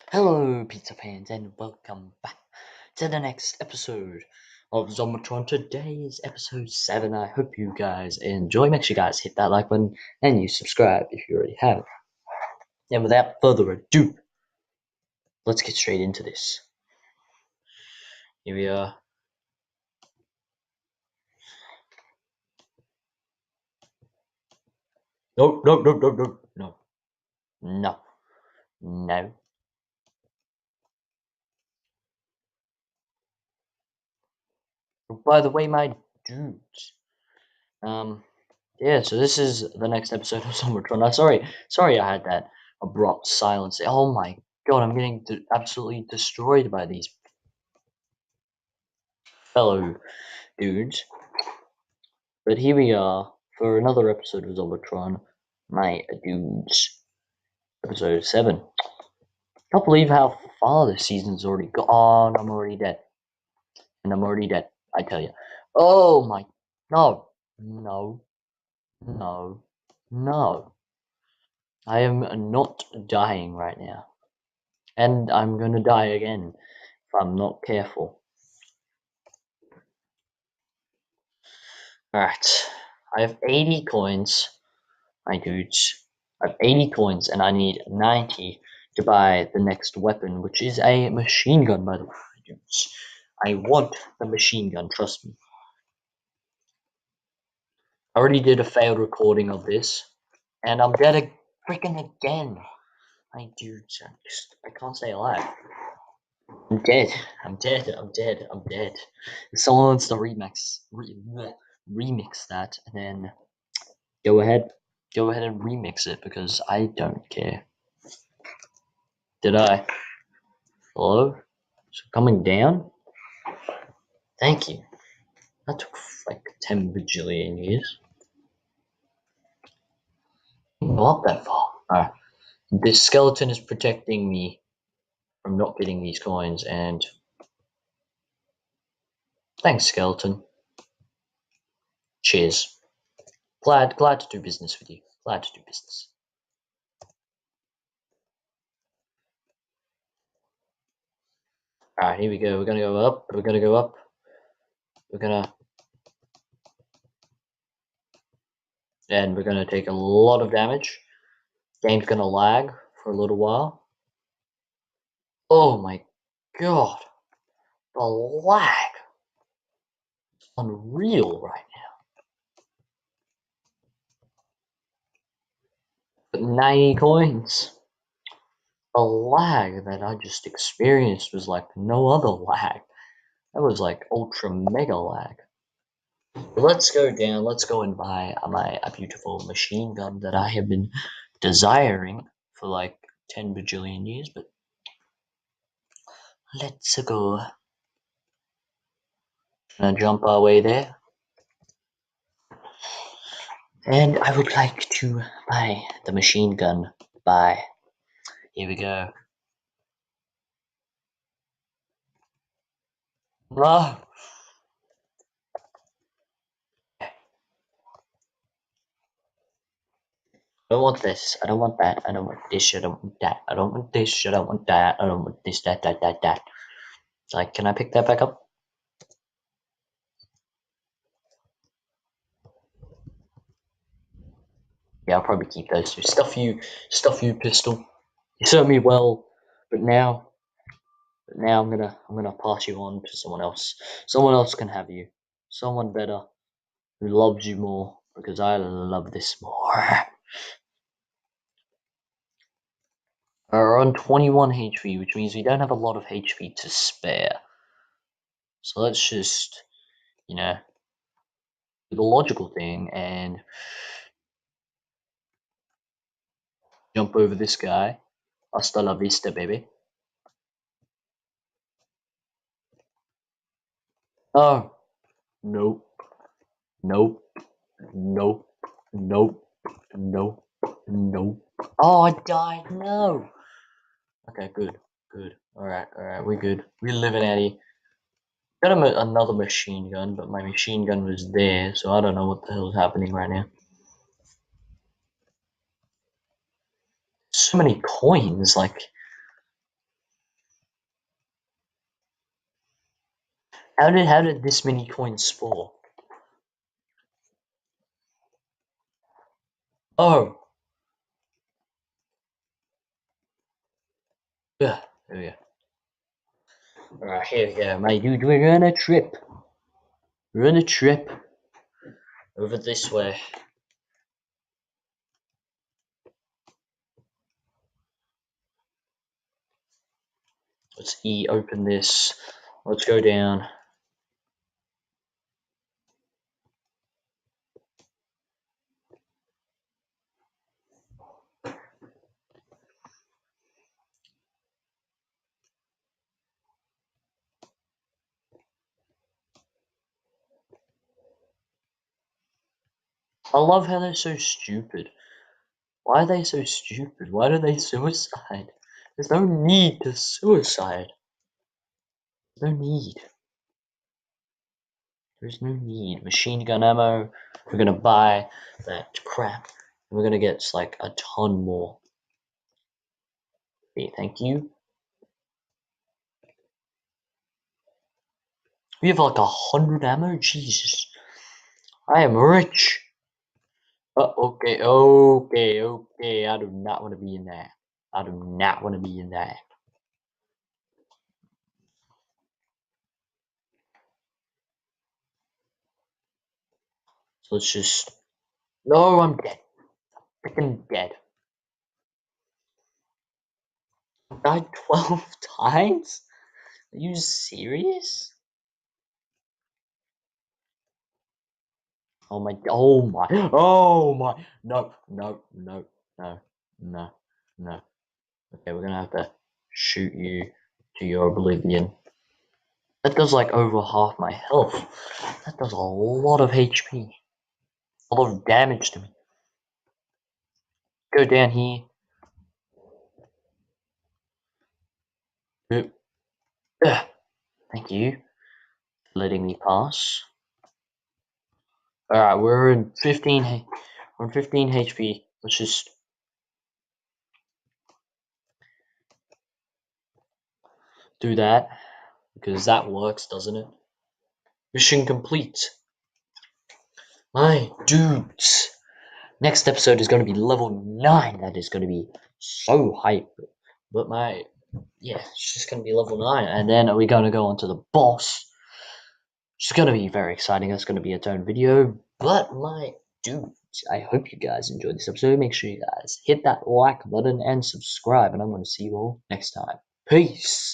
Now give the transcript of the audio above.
Hello, pizza fans, and welcome back to the next episode of Zombatron. Today is episode 7. I hope you guys enjoy. Make sure you guys hit that like button and you subscribe if you already haven't. And without further ado, let's get straight into this. Here we are. No, no, no, no, no, no, no, no. By the way, my dudes, yeah, so this is the next episode of Zombatron. Sorry I had that abrupt silence. Oh my god, I'm getting absolutely destroyed by these fellow dudes. But here we are for another episode of Zombatron, my dudes. Episode 7. Can't believe how far this season's already gone. I'm already dead. And I'm already dead, I tell you. Oh my. No. No. No. No. I am not dying right now. And I'm gonna die again if I'm not careful. Alright. I have 80 coins, my dudes. I have 80 coins and I need 90 to buy the next weapon, which is a machine gun, by the way, my dudes. I want the machine gun, trust me. I already did a failed recording of this, and I'm dead freaking again. My dudes, I can't stay alive. I'm dead. I'm dead. I'm dead. I'm dead. If someone wants to remix that, and then go ahead and remix it because I don't care. Did I? Hello? Is it coming down? Thank you. That took like 10 bajillion years. Not that far. Alright. This skeleton is protecting me from not getting these coins, and thanks, skeleton. Cheers. Glad to do business with you. Glad to do business. Alright, here we go. We're gonna go up. We're gonna go up. And we're gonna take a lot of damage. Game's gonna lag for a little while. Oh my god. The lag. It's unreal right now. But 90 coins. The lag that I just experienced was like no other lag. That was like ultra mega lag. But let's go down. Let's go and buy a beautiful machine gun that I have been desiring for like 10 bajillion years. But let's go. Gonna jump our way there. And I would like to buy the machine gun. Buy. Here we go. No. I don't want this. I don't want that. I don't want this. I don't want that. I don't want this. I don't want that. I don't want this, that. It's like, can I pick that back up? Yeah, I'll probably keep those two. Stuff you, pistol. You served me well, but now I'm gonna pass you on to someone else. Someone else can have you. Someone better who loves you more because I love this more. We're on 21 HP, which means we don't have a lot of HP to spare. So let's just, do the logical thing and jump over this guy. Hasta la vista, baby. Oh, nope, nope, nope, nope, nope, nope. Oh, I died. No. Okay, good. Alright, we're good. We're living out here. Got another machine gun, but my machine gun was there, so I don't know what the hell is happening right now. So many coins, like, How did this many coins spawn? Oh, yeah, there we go. Alright, here we go, my dude. We're on a trip. We're on a trip over this way. Let's open this. Let's go down. I love how they're so stupid. Why are they so stupid? Why do they suicide? There's no need to suicide. There's no need. There's no need. Machine gun ammo. We're gonna buy that crap. We're gonna get like a ton more. Okay, thank you. We have like 100 ammo? Jesus. I am rich. Okay, okay, okay. I do not want to be in there. I do not want to be in there. So let's just. No, I'm dead. Freaking dead. I died 12 times? Are you serious? Oh my, oh my, oh my. No, no, no, no, no, no. Okay, we're gonna have to shoot you to your oblivion. That does like over half my health. That does a lot of HP. A lot of damage to me. Go down here. Yep. Thank you for letting me pass. Alright, we're in 15. We're in 15 HP. Let's just do that because that works, doesn't it? Mission complete. My dudes. Next episode is going to be level 9. That is going to be so hype. But yeah, it's just going to be level 9. And then we're going to go on to the boss. It's going to be very exciting. That's going to be its own video. But my dudes, I hope you guys enjoyed this episode. Make sure you guys hit that like button and subscribe. And I'm going to see you all next time. Peace.